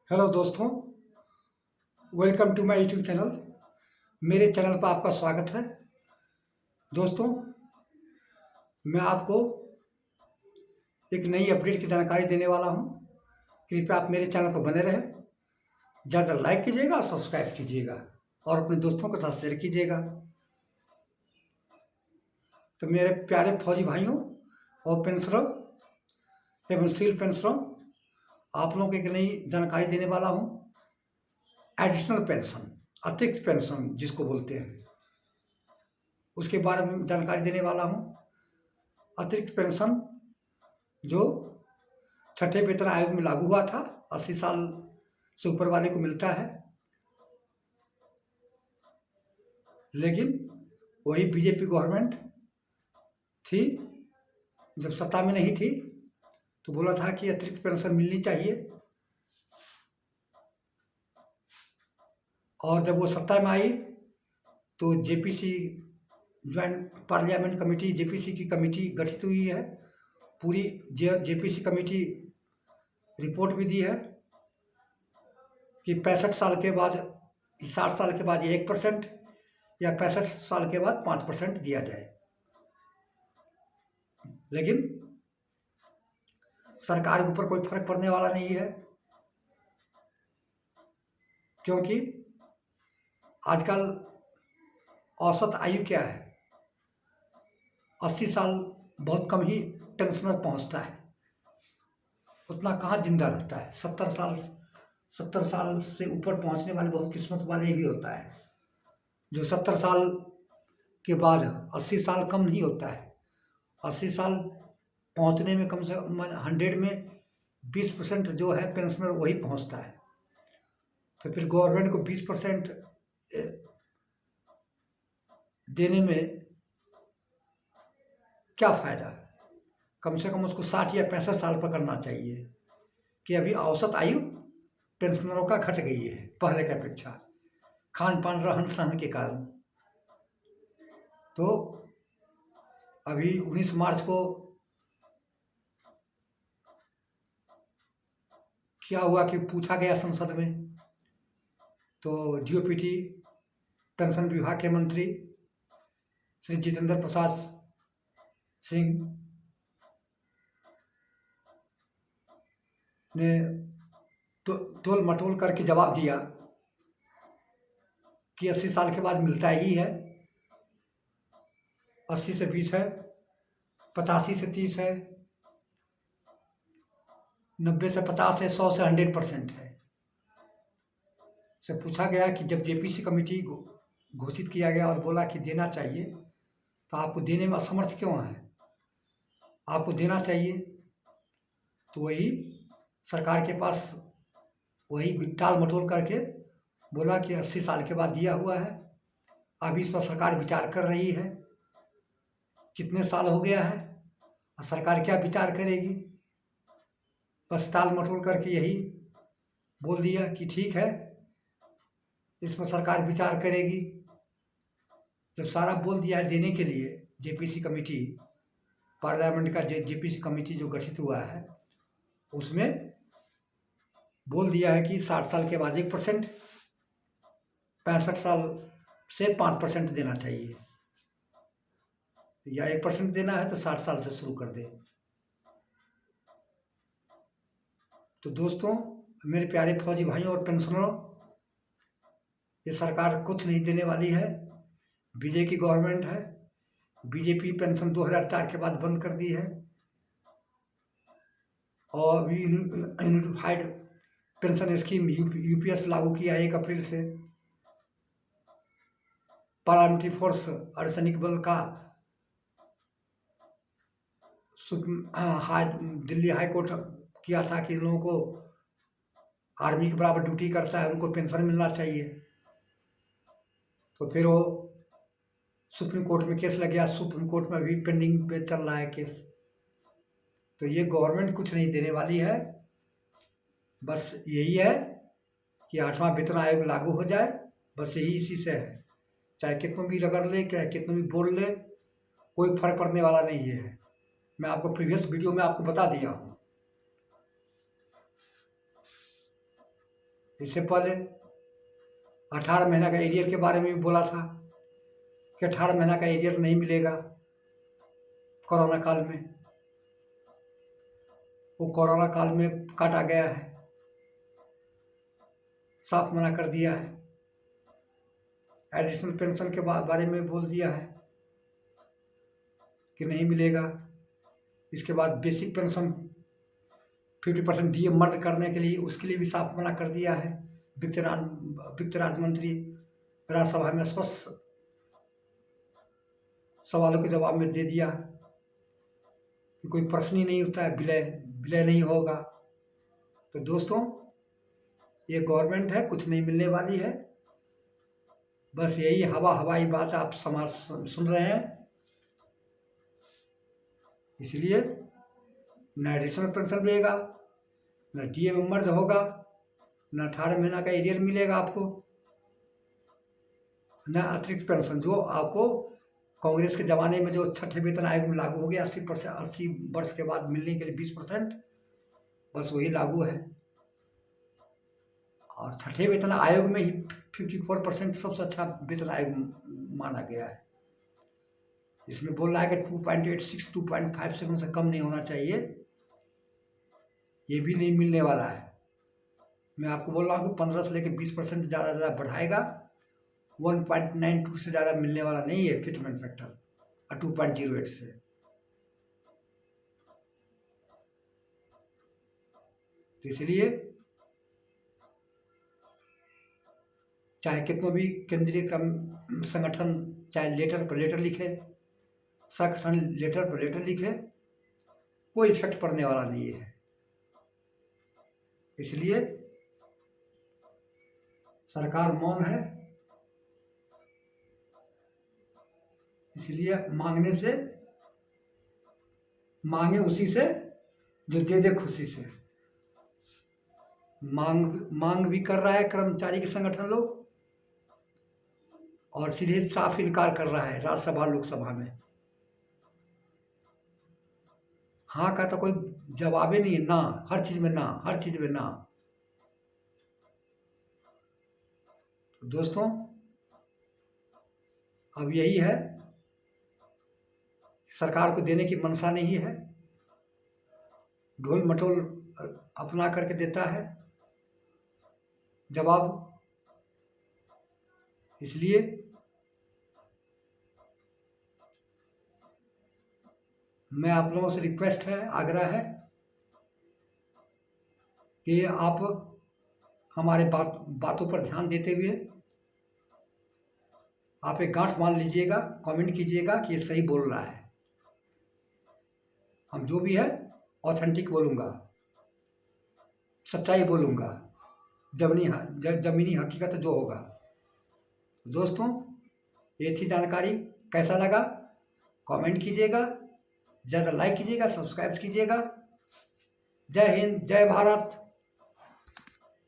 Hello दोस्तों, welcome to my YouTube channel. मेरे channel पर आपका स्वागत है। दोस्तों, मैं आपको एक नई अपडेट की जानकारी देने वाला हूं। कृपया आप मेरे चैनल पर बने रहें। ज़्यादा लाइक कीजिएगा, सब्सक्राइब कीजिएगा और अपने दोस्तों के साथ शेयर कीजिएगा। तो मेरे प्यारे फौजी भाइयों और पेंशनरों एवं सिविल पेंशनरों, आप लोगों को एक नई जानकारी देने वाला हूँ। एडिशनल पेंशन, अतिरिक्त पेंशन जिसको बोलते हैं, उसके बारे में जानकारी देने वाला हूँ। अतिरिक्त पेंशन जो छठे वेतन आयोग में लागू हुआ था, 80 साल से ऊपर वाले को मिलता है। लेकिन वही बीजेपी गवर्नमेंट थी, जब सत्ता में नहीं थी तो बोला था कि अतिरिक्त पेंशन मिलनी चाहिए। और जब वो सत्ता में आई तो JPC, joint parliament committee, JPC की कमेटी गठित हुई है। पूरी जेपीसी कमेटी रिपोर्ट भी दी है कि 65 साल के बाद, 60 साल के बाद ये 1% या 65 साल के बाद 5% दिया जाए। लेकिन सरकार के ऊपर कोई फर्क पड़ने वाला नहीं है, क्योंकि आजकल औसत आयु क्या है? 80 साल बहुत कम ही पेंशनर पहुंचता है, उतना कहाँ जिंदा रहता है। 70 साल से ऊपर पहुंचने वाले बहुत किस्मत वाले भी होता है। जो 70 साल के बाद 80 साल कम नहीं होता है। 80 साल पहुंचने में कम से कम 100 में 20% जो है पेंशनर वही पहुंचता है। तो फिर गवर्नमेंट को 20% देने में क्या फ़ायदा? कम से कम उसको 60 या 65 साल पर करना चाहिए। कि अभी औसत आयु पेंशनरों का घट गई है पहले की अपेक्षा, खान पान रहन सहन के कारण। तो अभी 19 मार्च को क्या हुआ कि पूछा गया संसद में, तो डीओपीटी पेंशन विभाग के मंत्री श्री जितेंद्र प्रसाद सिंह ने टोल मटोल करके जवाब दिया कि 80 साल के बाद मिलता ही है। 80 से 20 है, 85 से 30 है, 90 से 50 है, 100 से 100% है। से पूछा गया कि जब जेपीसी कमेटी घोषित किया गया और बोला कि देना चाहिए, तो आपको देने में असमर्थ क्यों है? आपको देना चाहिए। तो वही सरकार के पास वही टाल मटोल करके बोला कि 80 साल के बाद दिया हुआ है। अभी इस पर सरकार विचार कर रही है। कितने साल हो गया है और सरकार क्या विचार करेगी? बस टाल मटोल करके यही बोल दिया कि ठीक है, इस पर सरकार विचार करेगी। जब सारा बोल दिया है देने के लिए, जेपीसी कमेटी, पार्लियामेंट का जेपीसी कमेटी जो गठित हुआ है, उसमें बोल दिया है कि 60 साल के बाद 1%, 65 साल से 5% देना चाहिए, या 1% देना है तो 60 साल से शुरू कर दे। तो दोस्तों, मेरे प्यारे फौजी भाइयों और पेंशनरों, ये सरकार कुछ नहीं देने वाली है। बीजेपी की गवर्नमेंट है। बीजेपी पेंशन 2004 के बाद बंद कर दी है और अभी यूनिफाइड पेंशन स्कीम यूपीएस लागू किया है 1 अप्रैल से। पार्लियामेंट्री फोर्स अर्धसैनिक बल का दिल्ली हाई कोर्ट किया था कि इन लोगों को आर्मी के बराबर ड्यूटी करता है, उनको पेंशन मिलना चाहिए। तो फिर वो सुप्रीम कोर्ट में केस लग गया। सुप्रीम कोर्ट में अभी पेंडिंग पे चल रहा है केस। तो ये गवर्नमेंट कुछ नहीं देने वाली है। बस यही है कि 8वां वेतन आयोग लागू हो जाए, बस यही इसी से है। चाहे कितनों भी रगड़ ले, चाहे कितनों भी बोल ले, कोई फर्क पड़ने वाला नहीं है। मैं आपको प्रीवियस वीडियो में आपको बता दिया हूँ। इससे पहले 18 महीना का एरियर के बारे में भी बोला था कि 18 महीना का एरियर नहीं मिलेगा कोरोना काल में। वो कोरोना काल में काटा गया है, साफ मना कर दिया है। एडिशनल पेंशन के बारे में बोल दिया है कि नहीं मिलेगा। इसके बाद बेसिक पेंशन 50% डीए मर्ज करने के लिए, उसके लिए भी साफ मना कर दिया है। वित्त राज्य मंत्री राज्यसभा में स्पष्ट सवालों के जवाब में दे दिया कि कोई प्रश्न ही नहीं उठता है, विलय नहीं होगा। तो दोस्तों, ये गवर्नमेंट है, कुछ नहीं मिलने वाली है। बस यही हवाई बात आप समाज सुन रहे हैं। इसलिए न एडिशनल पेंशन मिलेगा, न डीए में मर्ज होगा, न 18 महीना का एरियर मिलेगा आपको, न अतिरिक्त पेंशन जो आपको कांग्रेस के ज़माने में जो छठे वेतन आयोग में लागू हो गया 80 वर्ष के बाद मिलने के लिए 20%, बस वही लागू है। और छठे वेतन आयोग में ही 54% सबसे अच्छा वेतन आयोग माना गया है। इसमें बोल रहा है कि 2.86 2.57 से कम नहीं होना चाहिए। ये भी नहीं मिलने वाला है। मैं आपको बोल रहा हूँ कि 15 से लेकर 20% ज़्यादा बढ़ाएगा। 1.92 से ज़्यादा मिलने वाला नहीं है फिटमेंट फैक्टर, और 2.08 से। तो इसलिए चाहे कितना भी केंद्रीय संगठन चाहे लेटर पर लेटर लिखे, संगठन लेटर पर लेटर लिखे, कोई इफेक्ट पड़ने वाला नहीं है। इसलिए सरकार मौन है। इसलिए मांगे उसी से जो दे दे खुशी से। मांग भी कर रहा है कर्मचारी के संगठन लोग, और सीधे साफ इनकार कर रहा है राज्यसभा लोकसभा में। हाँ का तो कोई जवाब ही नहीं है, ना, हर चीज में ना, हर चीज में ना। तो दोस्तों, अब यही है, सरकार को देने की मंशा नहीं है, ढोल मटोल अपना करके देता है जवाब। इसलिए मैं आप लोगों से रिक्वेस्ट है, आग्रह है कि आप हमारे बातों पर ध्यान देते हुए आप एक गांठ मान लीजिएगा, कमेंट कीजिएगा कि ये सही बोल रहा है। हम जो भी है ऑथेंटिक बोलूँगा, सच्चाई बोलूँगा, जमीनी हकीकत जो होगा। दोस्तों, ये थी जानकारी। कैसा लगा कमेंट कीजिएगा, ज़्यादा लाइक कीजिएगा, सब्सक्राइब कीजिएगा। जय हिंद, जय भारत।